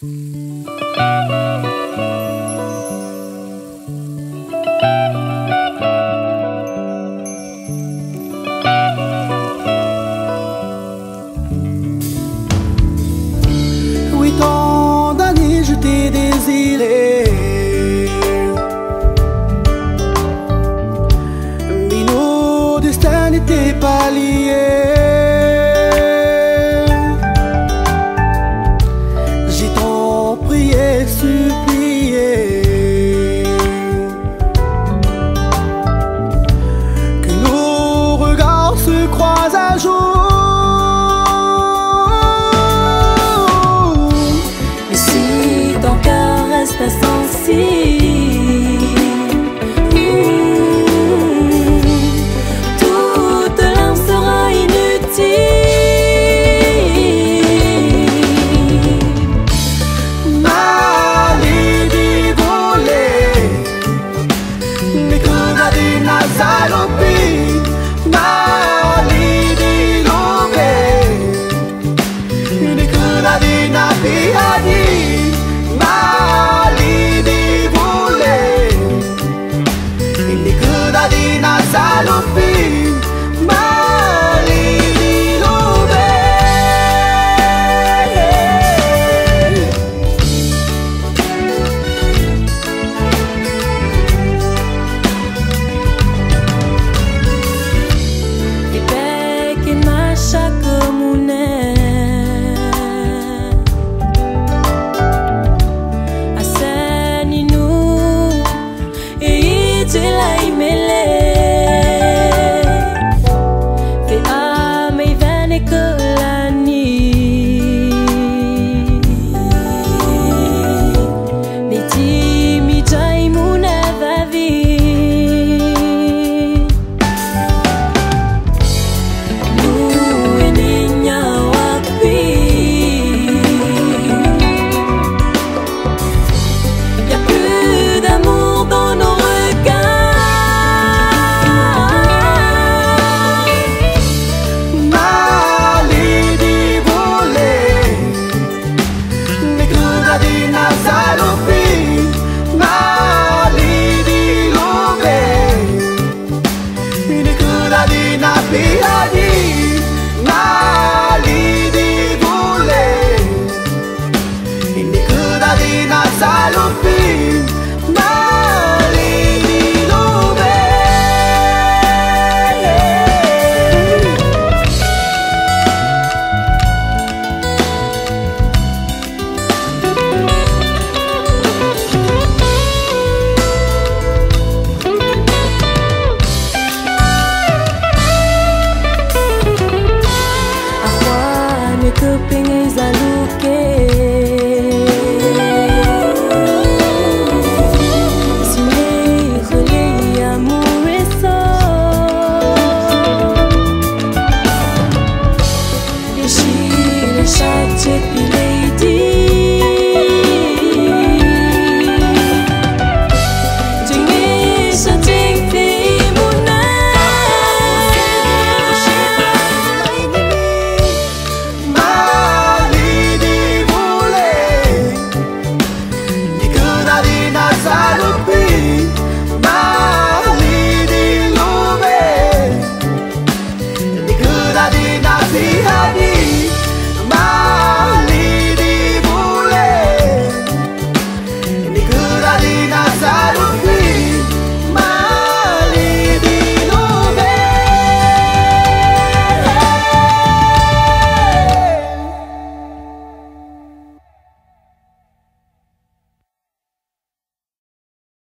Oui, tant d'années je t'ai désiré, mais nos destins n'étaient pas liés. J'ai tant prié, supplié que nos regards se croisent un jour. Toute larme sera inutile. Mali di volé, mi cura di Nazalopi. Mali di love, mi cura di Nabiadi. Nazalopi, Mali di love. Ibeke mashaka mune asani nu itila imele.